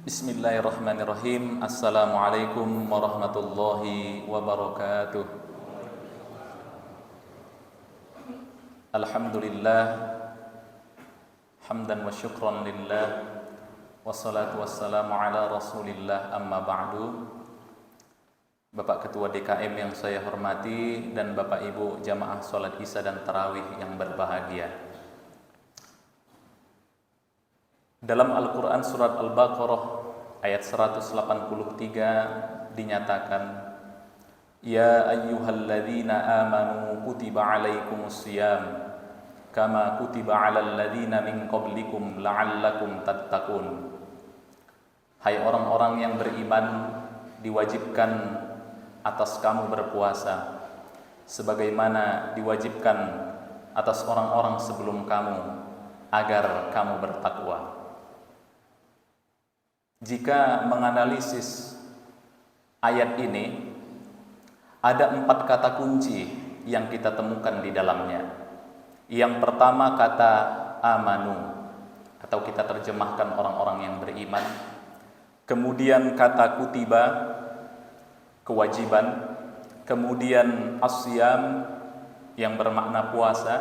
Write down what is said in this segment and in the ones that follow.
Bismillahirrahmanirrahim. Assalamualaikum warahmatullahi wabarakatuh. Alhamdulillah, hamdan wa syukran lillah, wassalatu wassalamu ala rasulillah, amma ba'du. Bapak Ketua DKM yang saya hormati dan Bapak Ibu jamaah sholat isya dan tarawih yang berbahagia. Dalam Al-Quran surat Al-Baqarah ayat 183 dinyatakan, Ya ayyuhalladzina amanu kutiba alaikumusiyam kama kutiba alal ladzina min qablikum la'allakum tattaqun. Hai orang-orang yang beriman, diwajibkan atas kamu berpuasa sebagaimana diwajibkan atas orang-orang sebelum kamu agar kamu bertakwa. Jika menganalisis ayat ini, ada 4 kata kunci yang kita temukan di dalamnya. Yang pertama kata amanu, atau kita terjemahkan orang-orang yang beriman. Kemudian kata kutiba, kewajiban. Kemudian asyam, yang bermakna puasa.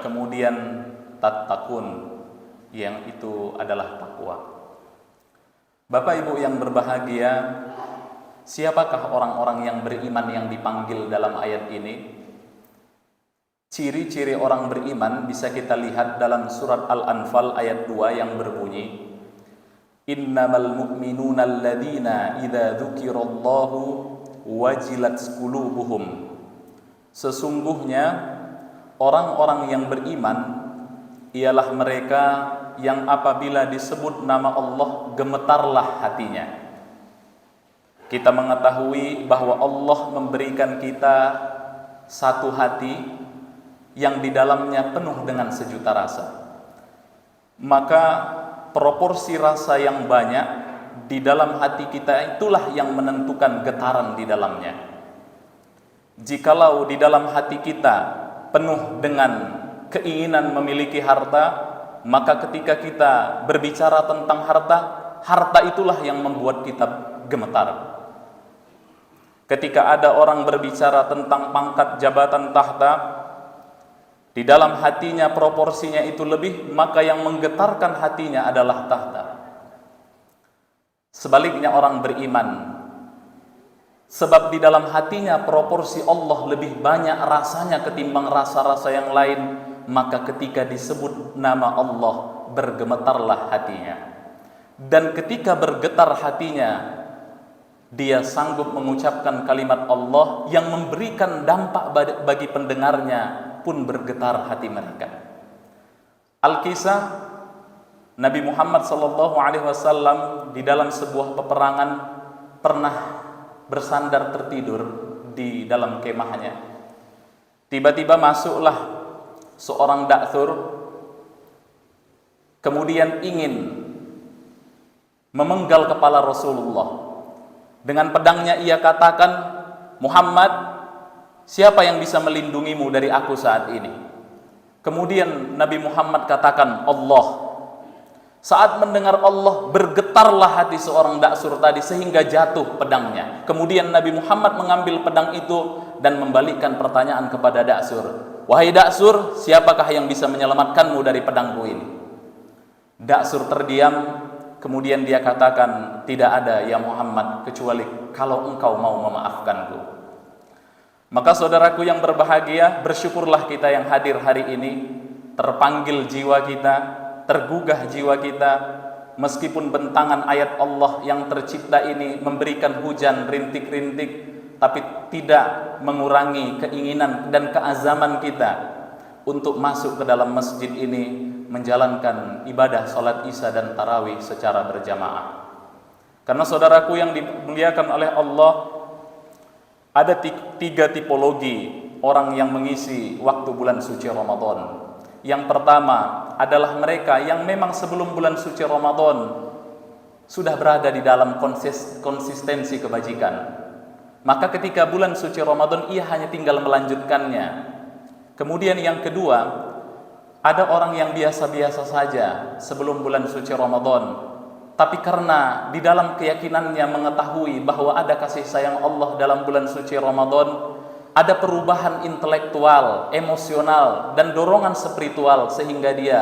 Kemudian tattaqun, yang itu adalah takwa. Bapak Ibu yang berbahagia, siapakah orang-orang yang beriman yang dipanggil dalam ayat ini? Ciri-ciri orang beriman bisa kita lihat dalam surat Al-Anfal ayat 2 yang berbunyi, Innamal mu'minuna alladzina idza dzukirallahu wajilat qulubuhum. Sesungguhnya orang-orang yang beriman ialah mereka yang apabila disebut nama Allah gemetarlah hatinya. Kita mengetahui bahwa Allah memberikan kita satu hati yang di dalamnya penuh dengan sejuta rasa. Maka proporsi rasa yang banyak di dalam hati kita itulah yang menentukan getaran di dalamnya. Jikalau di dalam hati kita penuh dengan keinginan memiliki harta, maka ketika kita berbicara tentang harta, harta itulah yang membuat kita gemetar. Ketika ada orang berbicara tentang pangkat, jabatan, tahta, di dalam hatinya proporsinya itu lebih, maka yang menggetarkan hatinya adalah tahta. Sebaliknya orang beriman, sebab di dalam hatinya proporsi Allah lebih banyak rasanya ketimbang rasa-rasa yang lain, maka ketika disebut nama Allah bergemetarlah hatinya. Dan ketika bergetar hatinya, dia sanggup mengucapkan kalimat Allah yang memberikan dampak bagi pendengarnya pun bergetar hati mereka. Al-Kisah, Nabi Muhammad SAW di dalam sebuah peperangan pernah bersandar tertidur di dalam kemahnya. Tiba-tiba masuklah seorang da'thur, kemudian ingin memenggal kepala Rasulullah. Dengan pedangnya ia katakan, Muhammad, siapa yang bisa melindungimu dari aku saat ini? Kemudian Nabi Muhammad katakan, Allah. Saat mendengar Allah, bergetarlah hati seorang da'thur tadi sehingga jatuh pedangnya. Kemudian Nabi Muhammad mengambil pedang itu dan membalikkan pertanyaan kepada da'thur. Wahai da'thur, siapakah yang bisa menyelamatkanmu dari pedangku ini? Da'thur terdiam, kemudian dia katakan, tidak ada ya Muhammad, kecuali kalau engkau mau memaafkanku. Maka saudaraku yang berbahagia, bersyukurlah kita yang hadir hari ini, terpanggil jiwa kita, tergugah jiwa kita, meskipun bentangan ayat Allah yang tercipta ini memberikan hujan rintik-rintik, tapi tidak mengurangi keinginan dan keazaman kita untuk masuk ke dalam masjid ini menjalankan ibadah salat isya dan tarawih secara berjamaah. Karena saudaraku yang dimuliakan oleh Allah, ada 3 tipologi orang yang mengisi waktu bulan suci Ramadan. Yang pertama adalah mereka yang memang sebelum bulan suci Ramadan sudah berada di dalam konsistensi kebajikan. Maka ketika bulan suci Ramadan ia hanya tinggal melanjutkannya. Kemudian yang kedua, ada orang yang biasa-biasa saja sebelum bulan suci Ramadan, tapi karena di dalam keyakinannya mengetahui bahwa ada kasih sayang Allah dalam bulan suci Ramadan, ada perubahan intelektual, emosional, dan dorongan spiritual sehingga dia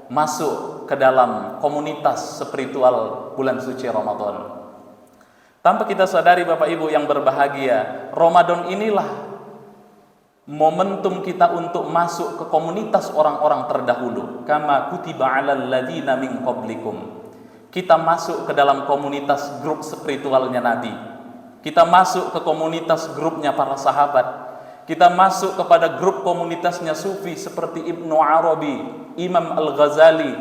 masuk ke dalam komunitas spiritual bulan suci Ramadan. Tanpa kita sadari Bapak Ibu yang berbahagia, Ramadan inilah momentum kita untuk masuk ke komunitas orang-orang terdahulu. Kama kutiba 'alal ladzina min qablikum. Kita masuk ke dalam komunitas grup spiritualnya Nabi. Kita masuk ke komunitas grupnya para sahabat. Kita masuk kepada grup komunitasnya Sufi seperti Ibnu Arabi, Imam Al-Ghazali,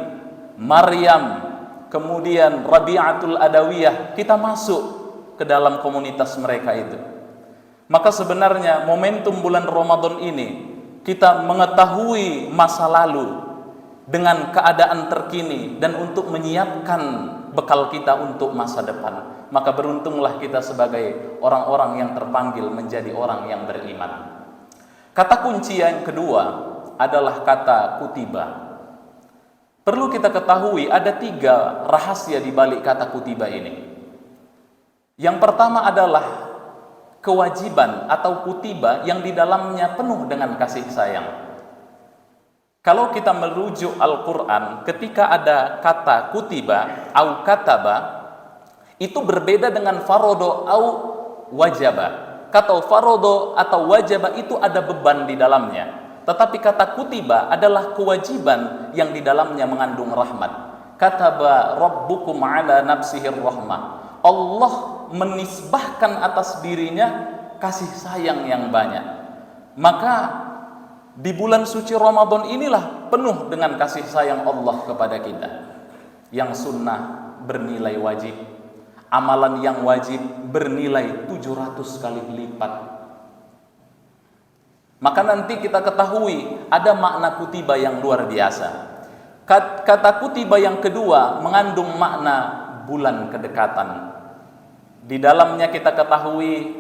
Maryam, kemudian Rabi'atul Adawiyah. Kita masuk ke dalam komunitas mereka itu. Maka sebenarnya momentum bulan Ramadan ini kita mengetahui masa lalu dengan keadaan terkini dan untuk menyiapkan bekal kita untuk masa depan. Maka beruntunglah kita sebagai orang-orang yang terpanggil menjadi orang yang beriman. Kata kunci yang kedua adalah kata kutiba. Perlu kita ketahui ada 3 rahasia di balik kata kutiba ini. Yang pertama adalah kewajiban atau kutiba yang di dalamnya penuh dengan kasih sayang. Kalau kita merujuk Al-Quran, ketika ada kata kutiba au kataba, itu berbeda dengan farodo au wajaba. Kata farodo atau wajaba itu ada beban di dalamnya. Tetapi kata kutiba adalah kewajiban yang di dalamnya mengandung rahmat. Kataba rabbukum ala nafsihir rahmah. Allah menisbahkan atas dirinya kasih sayang yang banyak. Maka di bulan suci Ramadan inilah penuh dengan kasih sayang Allah kepada kita. Yang sunnah bernilai wajib, amalan yang wajib bernilai 700 kali lipat. Maka nanti kita ketahui ada makna kutiba yang luar biasa. Kata kutiba yang kedua mengandung makna bulan kedekatan. Di dalamnya kita ketahui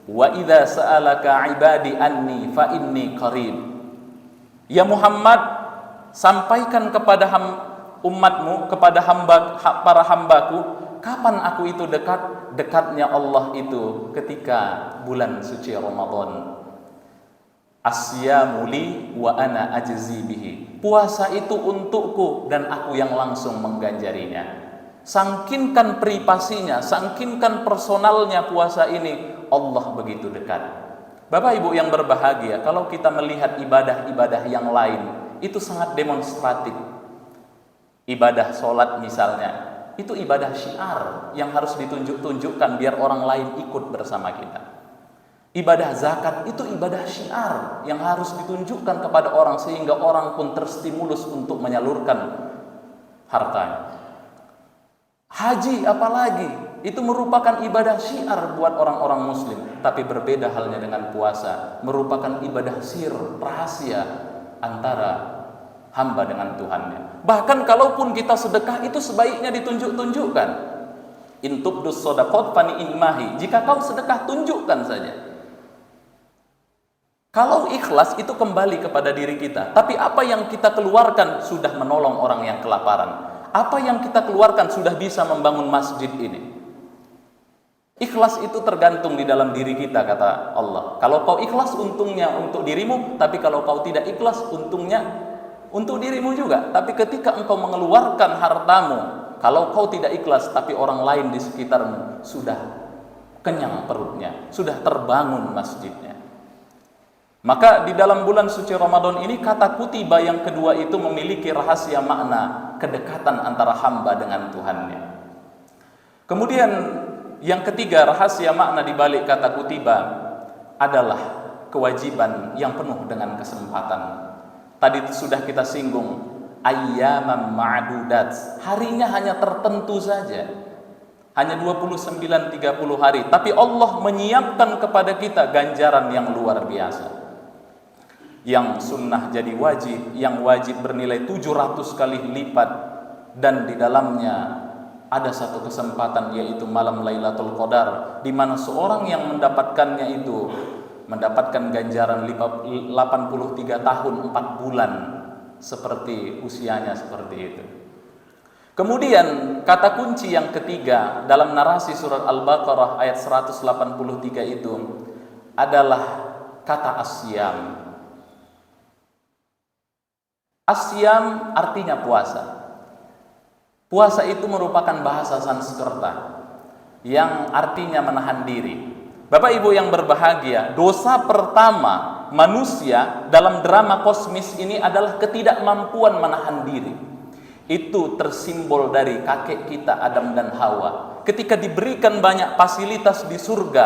wa idza sa'alaka ibadi anni fa inni qarib. Ya Muhammad, sampaikan kepada umatmu, kepada para hambaku, kapan aku itu dekat? Dekatnya Allah itu ketika bulan suci Ramadan. Asyamu li wa ana ajzi bihi. Puasa itu untukku dan aku yang langsung mengganjarinya. Sangkinkan privasinya, sangkinkan personalnya puasa ini, Allah begitu dekat. Bapak Ibu yang berbahagia, kalau kita melihat ibadah-ibadah yang lain, itu sangat demonstratif. Ibadah sholat misalnya, itu ibadah syiar yang harus ditunjukkan biar orang lain ikut bersama kita. Ibadah zakat itu ibadah syiar yang harus ditunjukkan kepada orang sehingga orang pun terstimulus untuk menyalurkan hartanya. Haji apalagi, itu merupakan ibadah syiar buat orang-orang muslim. Tapi berbeda halnya dengan puasa, merupakan ibadah sir, rahasia antara hamba dengan Tuhannya. Bahkan kalaupun kita sedekah itu sebaiknya ditunjukkan. In tubdus shadaqat fani imahi. Jika kau sedekah, tunjukkan saja. Kalau ikhlas itu kembali kepada diri kita. Tapi apa yang kita keluarkan sudah menolong orang yang kelaparan. Apa yang kita keluarkan sudah bisa membangun masjid ini. Ikhlas itu tergantung di dalam diri kita, kata Allah. Kalau kau ikhlas, untungnya untuk dirimu. Tapi kalau kau tidak ikhlas, untungnya untuk dirimu juga. Tapi ketika engkau mengeluarkan hartamu, kalau kau tidak ikhlas, tapi orang lain di sekitarmu sudah kenyang perutnya, sudah terbangun masjidnya. Maka di dalam bulan suci Ramadan ini kata kutiba yang kedua itu memiliki rahasia makna kedekatan antara hamba dengan Tuhannya. Kemudian yang ketiga rahasia makna di balik kata kutiba adalah kewajiban yang penuh dengan kesempatan. Tadi sudah kita singgung ayyamam ma'dudat. Harinya hanya tertentu saja. Hanya 29-30 hari, tapi Allah menyiapkan kepada kita ganjaran yang luar biasa. Yang sunnah jadi wajib, yang wajib bernilai 700 kali lipat, dan di dalamnya ada satu kesempatan yaitu malam Lailatul Qadar, di mana seorang yang mendapatkannya itu mendapatkan ganjaran 83 tahun 4 bulan seperti usianya seperti itu. Kemudian kata kunci yang ketiga dalam narasi surat Al-Baqarah ayat 183 itu adalah kata asyam. Asyam artinya puasa. Puasa itu merupakan bahasa Sanskerta yang artinya menahan diri. Bapak Ibu yang berbahagia, dosa pertama manusia dalam drama kosmis ini adalah ketidakmampuan menahan diri. Itu tersimbol dari kakek kita Adam dan Hawa. Ketika diberikan banyak fasilitas di surga,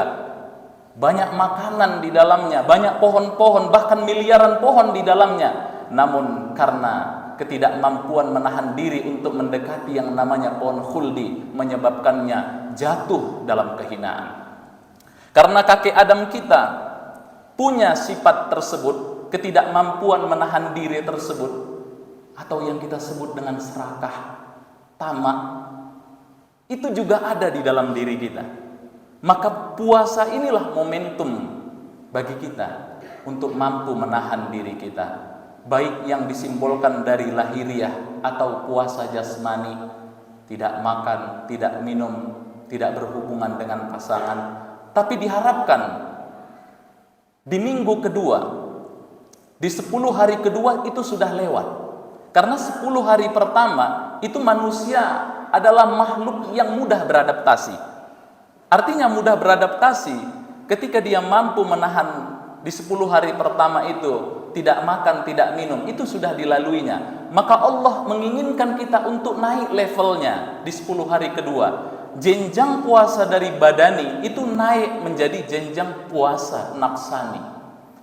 banyak makanan di dalamnya, banyak pohon-pohon, bahkan miliaran pohon di dalamnya, namun karena ketidakmampuan menahan diri untuk mendekati yang namanya pohon khuldi, menyebabkannya jatuh dalam kehinaan. Karena kakek Adam kita punya sifat tersebut, ketidakmampuan menahan diri tersebut, atau yang kita sebut dengan serakah, tamak, itu juga ada di dalam diri kita. Maka puasa inilah momentum bagi kita untuk mampu menahan diri kita, baik yang disimbolkan dari lahiriah atau puasa jasmani, tidak makan, tidak minum, tidak berhubungan dengan pasangan, tapi diharapkan di minggu kedua, di 10 hari kedua itu sudah lewat. Karena 10 hari pertama itu manusia adalah makhluk yang mudah beradaptasi. Artinya mudah beradaptasi ketika dia mampu menahan di 10 hari pertama itu tidak makan, tidak minum, itu sudah dilaluinya. Maka Allah menginginkan kita untuk naik levelnya di 10 hari kedua. Jenjang puasa dari badani itu naik menjadi jenjang puasa nafsani.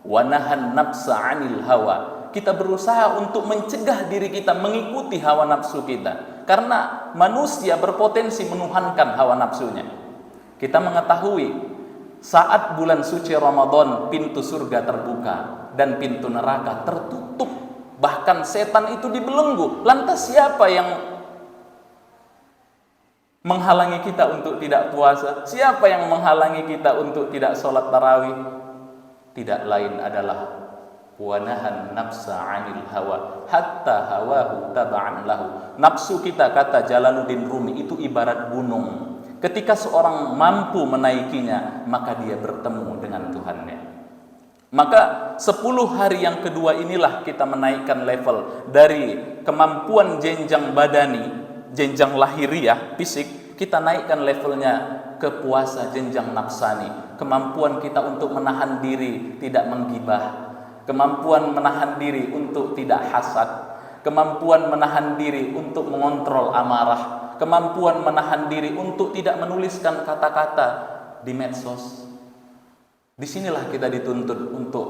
Wa nahan nafsa 'anil hawa. Kita berusaha untuk mencegah diri kita mengikuti hawa nafsu kita, karena manusia berpotensi menuhankan hawa nafsunya. Kita mengetahui saat bulan suci Ramadan pintu surga terbuka dan pintu neraka tertutup, bahkan setan itu dibelenggu. Lantas siapa yang menghalangi kita untuk tidak puasa? Siapa yang menghalangi kita untuk tidak sholat tarawih? Tidak lain adalah wanahan nafsa 'anil hawa hatta hawahu taba'an lahu. Nafsu kita, kata Jalaluddin Rumi, itu ibarat gunung. Ketika seorang mampu menaikinya, maka dia bertemu dengan Tuhannya. Maka 10 hari yang kedua inilah kita menaikkan level dari kemampuan jenjang badani, jenjang lahiriah, fisik, kita naikkan levelnya ke puasa jenjang nafsani. Kemampuan kita untuk menahan diri tidak menggibah, kemampuan menahan diri untuk tidak hasad, kemampuan menahan diri untuk mengontrol amarah, kemampuan menahan diri untuk tidak menuliskan kata-kata di medsos. Disinilah kita dituntut untuk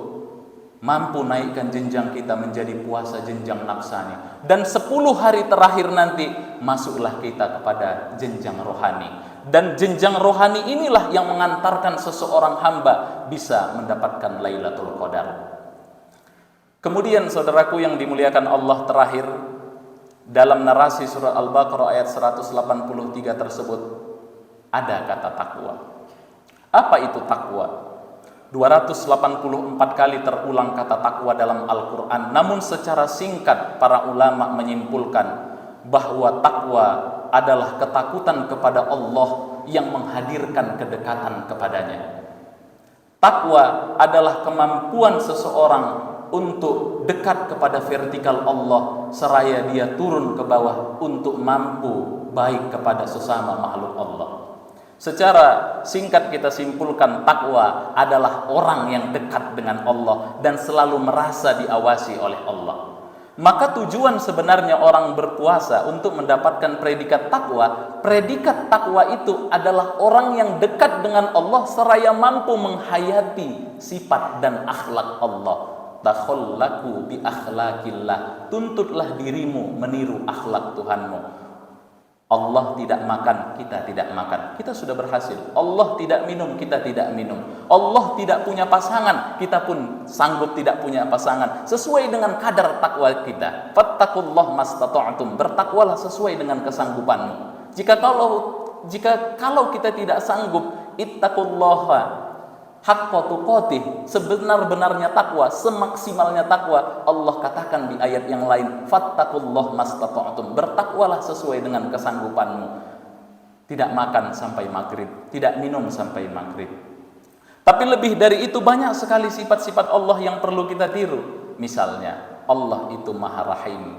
mampu naikkan jenjang kita menjadi puasa jenjang nafsani. Dan 10 hari terakhir nanti masuklah kita kepada jenjang rohani. Dan jenjang rohani inilah yang mengantarkan seseorang hamba bisa mendapatkan Lailatul Qadar. Kemudian saudaraku yang dimuliakan Allah, terakhir dalam narasi surah Al-Baqarah ayat 183 tersebut ada kata takwa. Apa itu takwa? 284 kali terulang kata takwa dalam Al-Quran. Namun secara singkat para ulama menyimpulkan bahwa takwa adalah ketakutan kepada Allah yang menghadirkan kedekatan kepadanya. Takwa adalah kemampuan seseorang untuk dekat kepada vertikal Allah seraya dia turun ke bawah untuk mampu baik kepada sesama makhluk Allah. Secara singkat kita simpulkan, takwa adalah orang yang dekat dengan Allah dan selalu merasa diawasi oleh Allah. Maka tujuan sebenarnya orang berpuasa untuk mendapatkan predikat takwa. Predikat takwa itu adalah orang yang dekat dengan Allah seraya mampu menghayati sifat dan akhlak Allah. Takhallaku bi akhlaqillah, tuntutlah dirimu meniru akhlak Tuhanmu. Allah tidak makan, kita tidak makan, kita sudah berhasil. Allah tidak minum, kita tidak minum. Allah tidak punya pasangan, kita pun sanggup tidak punya pasangan, sesuai dengan kadar takwa kita. Fattakullah mastata'tum, bertakwalah sesuai dengan kesanggupanmu. Jika kalau kita tidak sanggup, ittaqullaha haqqa tuqatih, sebenar-benarnya takwa, semaksimalnya takwa. Allah katakan di ayat yang lain, fattaqullah mastata'tum, bertakwalah sesuai dengan kesanggupanmu. Tidak makan sampai maghrib, tidak minum sampai maghrib. Tapi lebih dari itu banyak sekali sifat-sifat Allah yang perlu kita tiru. Misalnya, Allah itu Maha Rahim.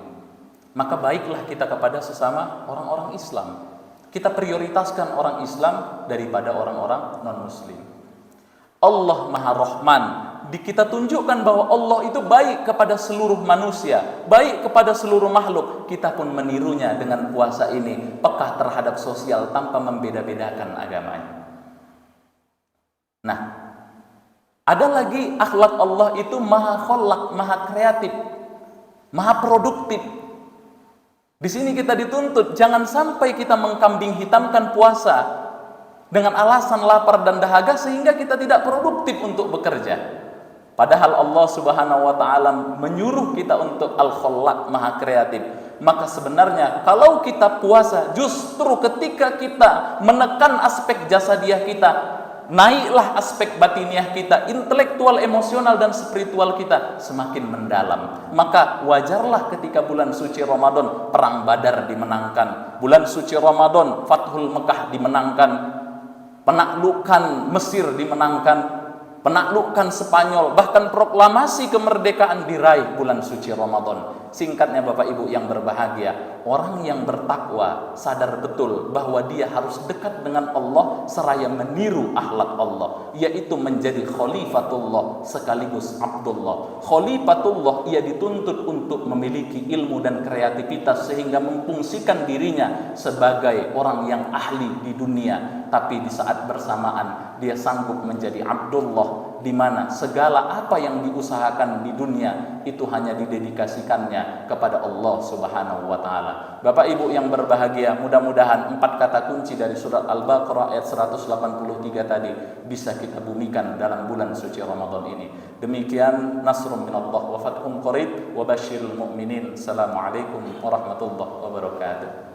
Maka baiklah kita kepada sesama orang-orang Islam. Kita prioritaskan orang Islam daripada orang-orang non-Muslim. Allah Maha Rahman. Kita tunjukkan bahwa Allah itu baik kepada seluruh manusia, baik kepada seluruh makhluk. Kita pun menirunya dengan puasa ini, peka terhadap sosial tanpa membeda-bedakan agamanya. Nah, ada lagi akhlak Allah itu Maha Kholak, Maha kreatif, Maha produktif. Di sini kita dituntut jangan sampai kita mengkambing hitamkan puasa dengan alasan lapar dan dahaga sehingga kita tidak produktif untuk bekerja. Padahal Allah Subhanahu wa taala menyuruh kita untuk al-Kholak, Maha kreatif. Maka sebenarnya kalau kita puasa, justru ketika kita menekan aspek jasadiah kita, naiklah aspek batiniah kita, intelektual, emosional dan spiritual kita semakin mendalam. Maka wajarlah ketika bulan suci Ramadan perang Badar dimenangkan, bulan suci Ramadan Fathul Mekah dimenangkan, penaklukan Mesir dimenangkan, penaklukan Spanyol, bahkan proklamasi kemerdekaan diraih bulan suci Ramadan. Singkatnya Bapak Ibu yang berbahagia, orang yang bertakwa sadar betul bahwa dia harus dekat dengan Allah seraya meniru akhlak Allah, yaitu menjadi khalifatullah sekaligus Abdullah. Khalifatullah, ia dituntut untuk memiliki ilmu dan kreativitas sehingga memfungsikan dirinya sebagai orang yang ahli di dunia, tapi di saat bersamaan dia sanggup menjadi Abdullah, di mana segala apa yang diusahakan di dunia itu hanya didedikasikannya kepada Allah Subhanahu wa taala. Bapak Ibu yang berbahagia, mudah-mudahan 4 kata kunci dari surat Al-Baqarah ayat 183 tadi bisa kita bumikan dalam bulan suci Ramadan ini. Demikian, nasrun minallah wa fathun qarib wa basyiril mu'minin. Assalamualaikum warahmatullahi wabarakatuh.